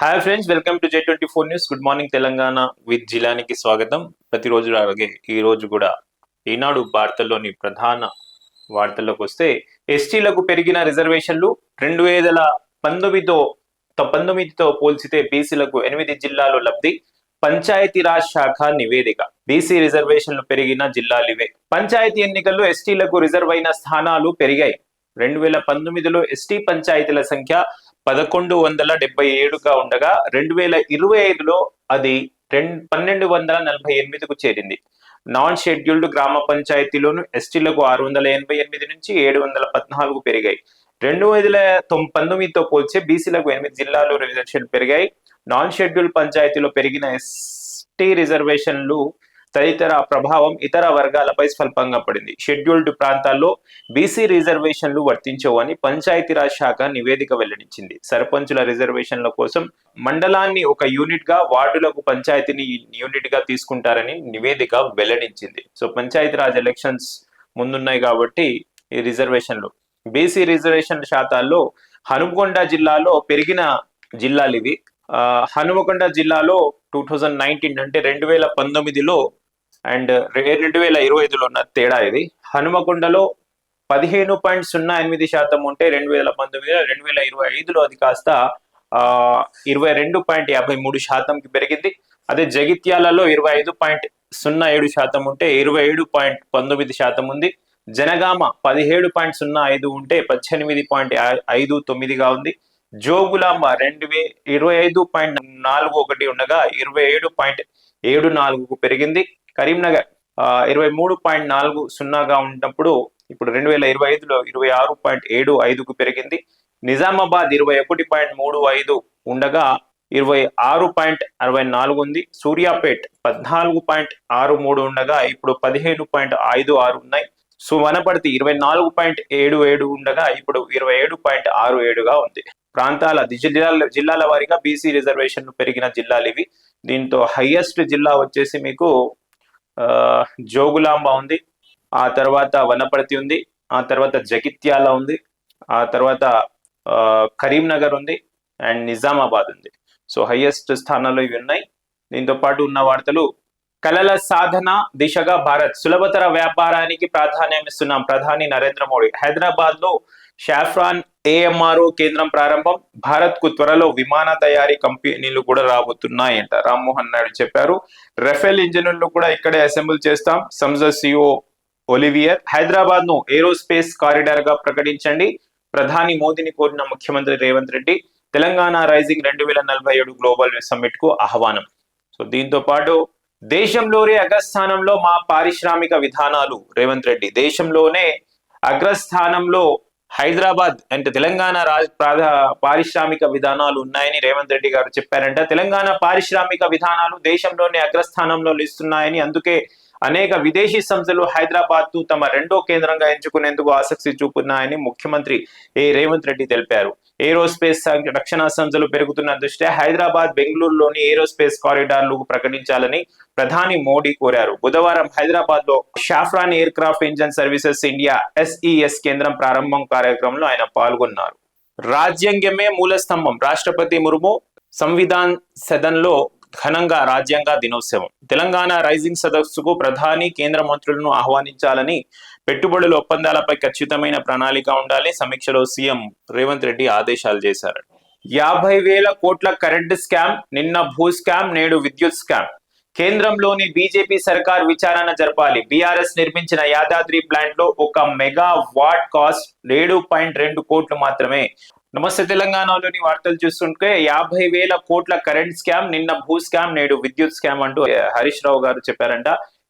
Hi friends, welcome to J24 news. Good morning Telangana with జిలానికి స్వాగతం. ప్రతిరోజు అలాగే ఈ రోజు కూడా ఈనాడు వార్తల్లోని ప్రధాన వార్తల్లోకి వస్తే, ఎస్టీలకు పెరిగిన రిజర్వేషన్లు 2019తో పోల్చితే బీసీలకు 8 జిల్లాలు లబ్ధి. పంచాయతీరాజ్ శాఖ నివేదిక. బీసీ రిజర్వేషన్లు పెరిగిన జిల్లాలివే. పంచాయతీ ఎన్నికల్లో ఎస్టీలకు రిజర్వ్ అయిన స్థానాలు పెరిగాయి. 2019లో ఎస్టీ పంచాయతీల సంఖ్య 1177గా ఉండగా 2025లో అది 1248కు చేరింది. నాన్ షెడ్యూల్డ్ గ్రామ పంచాయతీలోను ఎస్టీలకు 688 నుంచి 714 పెరిగాయి. 2019తో పోల్చే బీసీలకు 8 జిల్లాలు రిజర్వేషన్లు పెరిగాయి. నాన్ షెడ్యూల్డ్ పంచాయతీలో పెరిగిన ఎస్టీ రిజర్వేషన్లు తదితర ప్రభావం ఇతర వర్గాలపై స్వల్పంగా పడింది. షెడ్యూల్డ్ ప్రాంతాల్లో బీసీ రిజర్వేషన్లు వర్తించవని పంచాయతీరాజ్ శాఖ నివేదిక వెల్లడించింది. సర్పంచుల రిజర్వేషన్ల కోసం మండలాన్ని ఒక యూనిట్ గా, వార్డులకు పంచాయతీని యూనిట్ గా తీసుకుంటారని నివేదిక వెల్లడించింది. సో పంచాయతీరాజ్ ఎలక్షన్స్ ముందున్నాయి కాబట్టి ఈ రిజర్వేషన్లు, బీసీ రిజర్వేషన్ శాతాల్లో హనుమకొండ జిల్లాలో పెరిగిన జిల్లాలు ఇవి. హనుమకొండ జిల్లాలో 2019 అంటే 2019లో అండ్ 2025లో ఉన్న తేడా ఇది. హనుమకొండలో 15.08% ఉంటే 2019, 2025లో అది కాస్త 22.53%కి పెరిగింది. అదే జగిత్యాలలో 25.07% ఉంటే 27.19% ఉంది. జనగామ 17.05 ఉంటే 18.59గా ఉంది. జోగులాంబ 25.41 ఉండగా 27.74కు పెరిగింది. కరీంనగర్ 23.40గా ఉన్నప్పుడు ఇప్పుడు 2025లో 26.75కు పెరిగింది. నిజామాబాద్ 21.35 ఉండగా 26.64 ఉంది. సూర్యాపేట్ 14.63 ఉండగా ఇప్పుడు 15.56 ఉన్నాయి. వనపర్తి 24.77 ఉండగా ఇప్పుడు 27.67గా ఉంది. ప్రాంతాల జిల్లాల వారీగా బీసీ రిజర్వేషన్లు పెరిగిన జిల్లాలు ఇవి. దీంతో హైయెస్ట్ జిల్లా వచ్చేసి మీకు జోగులాంబ ఉంది, ఆ తర్వాత వనపర్తి ఉంది, ఆ తర్వాత జగిత్యాల ఉంది, ఆ తర్వాత కరీంనగర్ ఉంది అండ్ నిజామాబాద్ ఉంది. సో హైయెస్ట్ స్థానాల్లో ఇవి ఉన్నాయి. దీంతో పాటు ఉన్న వార్తలు, కళల సాధన దిశగా భారత్, సులభతర వ్యాపారానికి ప్రాధాన్యం ఇస్తున్నాం ప్రధాని నరేంద్ర మోడీ. హైదరాబాద్ లో షాఫ్రాన్ ఏఎంఆర్ఓ కేంద్రం ప్రారంభం. భారత్ కు త్వరలో విమాన తయారీ కంపెనీలు కూడా రాబోతున్నాయంట రామ్మోహన్ నాయుడు చెప్పారు. రఫేల్ ఇంజన్లు కూడా ఇక్కడే అసెంబుల్ చేస్తాం. Sansad CEO Oliver. హైదరాబాద్ ను ఏరోస్పేస్ కారిడార్ గా ప్రకటించండి, ప్రధాని మోదీని కోరిన ముఖ్యమంత్రి Revanth Reddy. Telangana rising 2047 global summit కు ఆహ్వానం. సో దీంతో పాటు, దేశంలోనే అగ్రస్థానంలో మా పారిశ్రామిక విధానాలు, రేవంత్ రెడ్డి. దేశంలోనే అగ్రస్థానంలో హైదరాబాద్ అంటే తెలంగాణ పారిశ్రామిక విధానాలు ఉన్నాయని రేవంత్ రెడ్డి గారు చెప్పారంట. తెలంగాణ పారిశ్రామిక విధానాలు దేశంలోనే అగ్రస్థానంలో నిలుస్తున్నాయని, అందుకే అనేక విదేశీ సంస్థలు హైదరాబాద్ ను తమ రెండో కేంద్రంగా ఎంచుకునేందుకు ఆసక్తి చూపుతున్నాయని ముఖ్యమంత్రి రేవంత్ రెడ్డి తెలిపారు. ఏరోస్పేస్ రక్షణ సంస్థలు పెరుగుతున్న దృష్ట్యా హైదరాబాద్, బెంగళూరులోని ఏరోస్పేస్ కారిడార్లు ప్రకటించాలని ప్రధాని మోడీ కోరారు. బుధవారం హైదరాబాద్ లో Safran aircraft engine services India SES కేంద్రం ప్రారంభం కార్యక్రమంలో ఆయన పాల్గొన్నారు. రాజ్యాంగమే మూల స్తంభం, రాష్ట్రపతి ముర్ము. సంవిధాన్ సదన్ లో ఘనంగా రాజ్యాంగ దినోత్సవం. తెలంగాణ రైజింగ్ సదస్సుకు ప్రధాని, కేంద్ర మంత్రులను ఆహ్వానించాలని, పెట్టుబడుల ఒప్పందాలపై ఖచ్చితమైన ప్రణాళిక ఉండాలి. సమీక్షలో సీఎం రేవంత్ రెడ్డి ఆదేశాలు చేశారు. 50,000 కోట్ల కరెంట్ స్కామ్, నిన్న భూ స్కామ్, నేడు విద్యుత్ స్కామ్. కేంద్రంలోని బీజేపీ సర్కార్ విచారణ జరపాలి. బీఆర్ఎస్ నిర్మించిన యాదాద్రి ప్లాంట్ లో 1 మెగావాట్ కాస్ట్ 7.2 కోట్లు మాత్రమే. నమస్తే తెలంగాణలోని వార్తలు చూస్తుంటే, 50,000 కోట్ల కరెంట్ స్కామ్, నిన్న భూ స్కామ్, నేడు విద్యుత్ స్కామ్ అంటూ హరీష్ రావు గారు చెప్పారంట.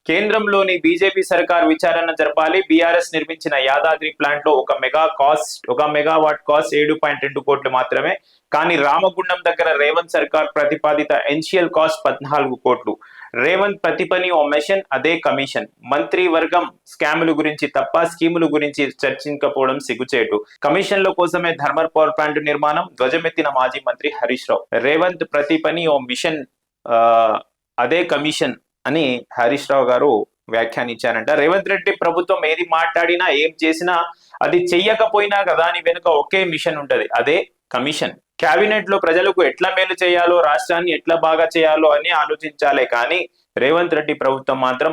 కేంద్రంలోని బీజేపీ సర్కార్ విచారణ జరపాలి. బీఆర్ఎస్ నిర్మించిన యాదాద్రి ప్లాంట్ లో 1 మెగావాట్ కాస్ట్ 7.2 కోట్లు మాత్రమే. కానీ రామగుండం దగ్గర రేవంత్ సర్కార్ ప్రతిపాదిత ఎన్షియల్ కాస్ట్ 14 కోట్లు. రేవంత్ ప్రతి పని ఓ మిషన్, అదే కమిషన్. మంత్రి వర్గం స్కాముల గురించి తప్ప స్కీముల గురించి చర్చించకపోవడం సిగ్గుచేటు. కమిషన్ల కోసమే థర్మల్ పవర్ ప్లాంట్ నిర్మాణం, ధ్వజమెత్తిన మాజీ మంత్రి హరీష్ రావు. రేవంత్ ప్రతి పని ఓ మిషన్, అదే కమిషన్ అని హరీష్ రావు గారు వ్యాఖ్యానించారంట. రేవంత్ రెడ్డి ప్రభుత్వం ఏది మాట్లాడినా, ఏం చేసినా, అది చెయ్యకపోయినా కదా దాని వెనుక ఒకే మిషన్ ఉంటది, అదే కమిషన్. కేబినెట్ లో ప్రజలకు ఎట్లా మేలు చేయాలో, రాష్ట్రాన్ని ఎట్లా బాగా చేయాలో అని ఆలోచించాలే కానీ రేవంత్ రెడ్డి ప్రభుత్వం మాత్రం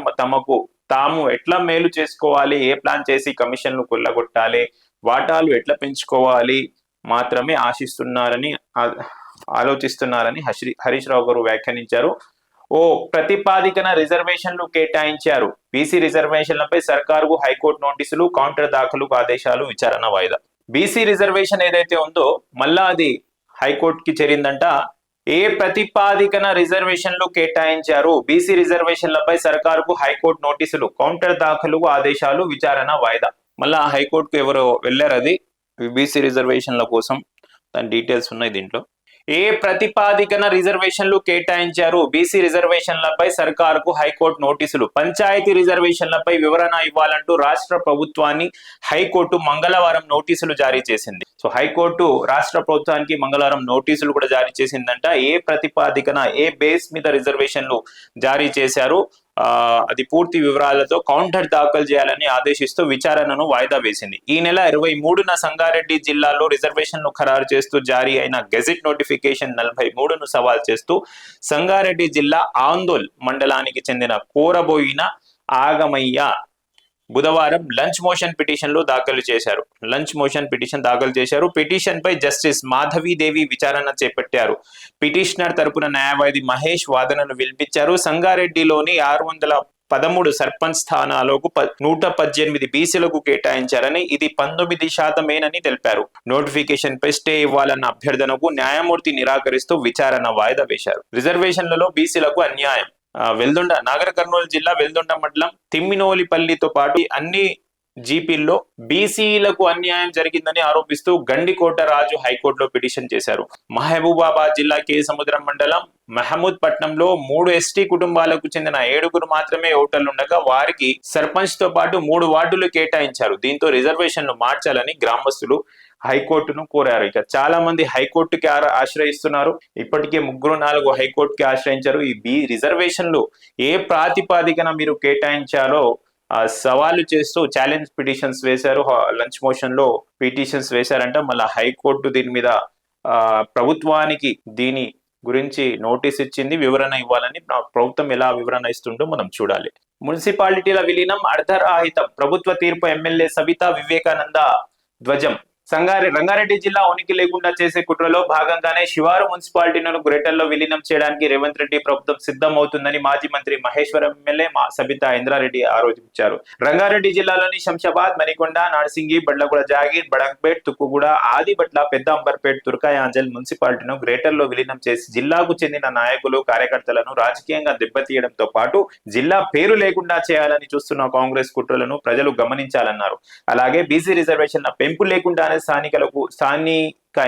తాము ఎట్లా మేలు చేసుకోవాలి, ఏ ప్లాన్ చేసి కమిషన్లు కొల్లగొట్టాలి, వాటాలు ఎట్లా పెంచుకోవాలి మాత్రమే ఆలోచిస్తున్నారని హరీష్ రావు గారు వ్యాఖ్యానించారు. ఓ ప్రతిపాదికన రిజర్వేషన్లు కేటాయించారు. బీసీ రిజర్వేషన్లపై సర్కారుకు హైకోర్టు నోటీసులు, కౌంటర్ దాఖలుకు ఆదేశాలు, విచారణ వాయిదా. బీసీ రిజర్వేషన్ ఏదైతే ఉందో మళ్ళా అది హైకోర్టుకి చేరిందంట. ఏ ప్రతిపాదికన రిజర్వేషన్లు కేటాయించారు, బీసీ రిజర్వేషన్లపై సర్కారుకు హైకోర్టు నోటీసులు, కౌంటర్ దాఖలుకు ఆదేశాలు, విచారణ వాయిదా. మళ్ళా హైకోర్టుకు ఎవరో వెళ్ళారు, అది బీసీ రిజర్వేషన్ల కోసం. దాని డీటెయిల్స్ ఉన్నాయి దీంట్లో. ఏ ప్రతిపాదికన రిజర్వేషన్లు కేటాయించారు, బీసీ రిజర్వేషన్లపై సర్కారుకు హైకోర్టు నోటీసులు. పంచాయతీ రిజర్వేషన్లపై వివరణ ఇవ్వాలంటూ రాష్ట్ర ప్రభుత్వాన్ని హైకోర్టు మంగళవారం నోటీసులు జారీ చేసింది. సో హైకోర్టు రాష్ట్ర ప్రభుత్వానికి మంగళవారం నోటీసులు కూడా జారీ చేసిందంట. ఏ ప్రతిపాదికన, ఏ బేస్ మీద రిజర్వేషన్లు జారీ చేశారు, అది పూర్తి వివరాలతో కౌంటర్ దాఖలు చేయాలని ఆదేశిస్తూ విచారణను వాయిదా వేసింది. ఈ నెల 23న సంగారెడ్డి జిల్లాలో రిజర్వేషన్లు ఖరారు చేస్తూ జారీ అయిన గెజిట్ నోటిఫికేషన్ 43ను సవాల్ చేస్తూ సంగారెడ్డి జిల్లా ఆందోల్ మండలానికి చెందిన కోరబోయిన ఆగమయ్య బుధవారం లంచ్ మోషన్ పిటిషన్లు దాఖలు చేశారు. పిటిషన్ పై జస్టిస్ మాధవీదేవి విచారణ చేపట్టారు. పిటిషనర్ తరపున న్యాయవాది మహేష్ వాదనను వినిపించారు. సంగారెడ్డిలోని 613 సర్పంచ్ స్థానాలకు 118 బీసీలకు కేటాయించారని, ఇది 19%మేనని తెలిపారు. నోటిఫికేషన్ పై స్టే ఇవ్వాలన్న అభ్యర్థనకు న్యాయమూర్తి నిరాకరిస్తూ విచారణ వాయిదా వేశారు. రిజర్వేషన్లలో బీసీలకు అన్యాయం. వెల్దొండ, నాగర్ కర్నూలు జిల్లా వెల్దొండ మండలం తిమ్మినోలిపల్లితో పాటు అన్ని జీపీల్లో బీసీలకు అన్యాయం జరిగిందని ఆరోపిస్తూ గండికోట రాజు హైకోర్టులో పిటిషన్ చేశారు. మహబూబాబాద్ జిల్లా కేసముద్రం మండలం మహమూద్ పట్నంలో 3 ఎస్టీ కుటుంబాలకు చెందిన 7 మాత్రమే ఓటర్లుండగా వారికి సర్పంచ్ తో పాటు 3 వార్డులు కేటాయించారు. దీంతో రిజర్వేషన్లు మార్చాలని గ్రామస్తులు హైకోర్టును కోరారు. ఇక చాలా మంది హైకోర్టుకి ఆశ్రయిస్తున్నారు. ఇప్పటికే 3-4 హైకోర్టుకి ఆశ్రయించారు. ఈ రిజర్వేషన్లు ఏ ప్రాతిపాదికన మీరు కేటాయించాలో సవాలు చేస్తూ ఛాలెంజ్ పిటిషన్స్ వేశారు. లంచ్ మోషన్ లో పిటిషన్స్ వేశారంట. మళ్ళీ హైకోర్టు దీని మీద ప్రభుత్వానికి దీని గురించి నోటీస్ ఇచ్చింది, వివరణ ఇవ్వాలని. ప్రభుత్వం ఎలా వివరణ ఇస్తుందో మనం చూడాలి. మున్సిపాలిటీల విలీనం అర్ధరాహితం, ప్రభుత్వ తీర్పు. ఎమ్మెల్యే సబితా వివేకానంద ధ్వజం. రంగారెడ్డి జిల్లా ఉనికి లేకుండా చేసే కుట్రలో భాగంగానే శివారు మున్సిపాలిటీలను గ్రేటర్లో విలీనం చేయడానికి రేవంత్ రెడ్డి ప్రభుత్వం సిద్ధమవుతుందని మాజీ మంత్రి మహేశ్వరం ఎమ్మెల్యే సబితా ఇంద్రారెడ్డి ఆరోపించారు. రంగారెడ్డి జిల్లాలోని శంషాబాద్, మణికొండ, నార్సింగి, బండ్లగూడ, జాగీర్, బడంగ్పేట్, తుక్కుగూడ, ఆదిబట్ల, పెద్ద అంబర్పేట్, తుర్కాయాంజల్ మున్సిపాలిటీను గ్రేటర్లో విలీనం చేసి జిల్లాకు చెందిన నాయకులు, కార్యకర్తలను రాజకీయంగా దెబ్బతీయడంతో పాటు జిల్లా పేరు లేకుండా చేయాలని చూస్తున్న కాంగ్రెస్ కుట్రలను ప్రజలు గమనించాలన్నారు. అలాగే బీసీ రిజర్వేషన్ల పెంపు లేకుండానే స్థానిక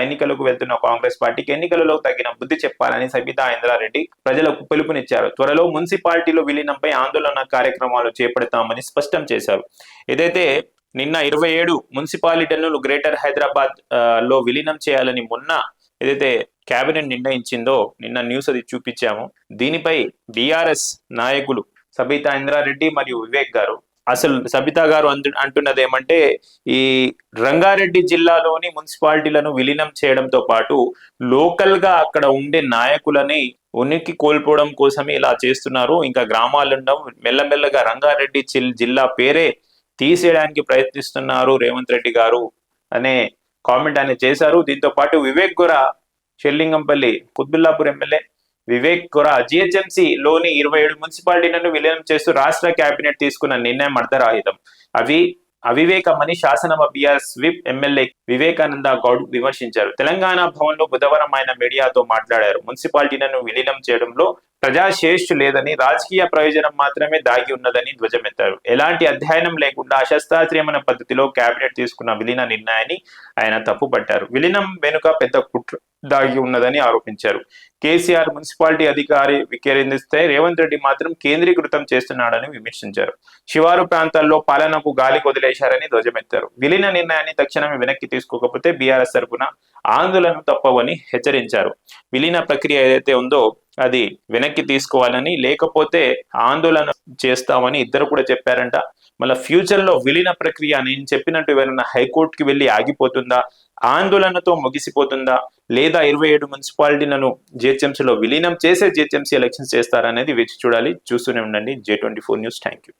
ఎన్నికలకు వెళ్తున్న కాంగ్రెస్ పార్టీకి ఎన్నికలలో తగిన బుద్ధి చెప్పాలని సబితా ఇంద్రారెడ్డి ప్రజలకు పిలుపునిచ్చారు. త్వరలో మున్సిపాలిటీలో విలీనంపై ఆందోళన కార్యక్రమాలు చేపడతామని స్పష్టం చేశారు. ఏదైతే నిన్న 27 మున్సిపాలిటీలను గ్రేటర్ హైదరాబాద్ లో విలీనం చేయాలని మొన్న ఏదైతే కేబినెట్ నిర్ణయించిందో, నిన్న న్యూస్ అది చూపించాము. దీనిపై బీఆర్ఎస్ నాయకులు సబితా ఇంద్రారెడ్డి మరియు వివేక్ గారు, అసలు సబితా గారు అంటున్నది ఏమంటే, ఈ రంగారెడ్డి జిల్లాలోని మున్సిపాలిటీలను విలీనం చేయడంతో పాటు లోకల్ గా అక్కడ ఉండే నాయకులని ఉనికి కోల్పోవడం కోసమే ఇలా చేస్తున్నారు. ఇంకా గ్రామాలుండడం, మెల్లమెల్లగా రంగారెడ్డి జిల్లా పేరే తీసేయడానికి ప్రయత్నిస్తున్నారు రేవంత్ రెడ్డి గారు అనే కామెంట్ ఆయన చేశారు. దీంతో పాటు వివేక్ కూడా, షెల్లింగంపల్లి కుత్బుల్లాపూర్ ఎమ్మెల్యే వివేక్ కూడా జిహెచ్ఎంసీ లోని 27 మున్సిపాలిటీలను విలీనం చేస్తూ రాష్ట్ర కేబినెట్ తీసుకున్న నిర్ణయం అర్ధరాహితం, అవివేకమని శాసనసభ BRS whip MLA Vivekananda Goud విమర్శించారు. తెలంగాణ భవన్ లో బుధవారం ఆయన మీడియాతో మాట్లాడారు. మున్సిపాలిటీలను విలీనం చేయడంలో ప్రజాశ్రేష్ఠు లేదని, రాజకీయ ప్రయోజనం మాత్రమే దాగి ఉన్నదని ధ్వజమెత్తారు. ఎలాంటి అధ్యయనం లేకుండా అశాస్త్రీయమైన పద్ధతిలో కేబినెట్ తీసుకున్న విలీన నిర్ణయాన్ని ఆయన తప్పుపట్టారు. విలీనం వెనుక పెద్ద కుట్ర దాగి ఉన్నదని ఆరోపించారు. కేసీఆర్ మున్సిపాలిటీ అధికారి వికేంద్రిస్తే రేవంత్ రెడ్డి మాత్రం కేంద్రీకృతం చేస్తున్నాడని విమర్శించారు. శివారు ప్రాంతాల్లో పాలనకు గాలి వదిలేశారని ధ్వజమెత్తారు. విలీన నిర్ణయాన్ని తక్షణమే వెనక్కి తీసుకోకపోతే బీఆర్ఎస్ తరపున ఆందోళన తప్పవని హెచ్చరించారు. విలీన ప్రక్రియ ఏదైతే ఉందో అది వెనక్కి తీసుకోవాలని, లేకపోతే ఆందోళన చేస్తామని ఇద్దరు కూడా చెప్పారంట. మళ్ళీ ఫ్యూచర్ లో విలీన ప్రక్రియ నేను చెప్పినట్టు ఎవరైనా హైకోర్టుకి వెళ్ళి ఆగిపోతుందా, ఆందోళనతో ముగిసిపోతుందా, లేదా 27 మున్సిపాలిటీలను జిహెచ్ఎంసీలో విలీనం చేసే జిహెచ్ఎంసీ ఎలక్షన్స్ చేస్తారనేది వేచి చూడాలి. చూస్తూనే ఉండండి J24 న్యూస్. Thank you.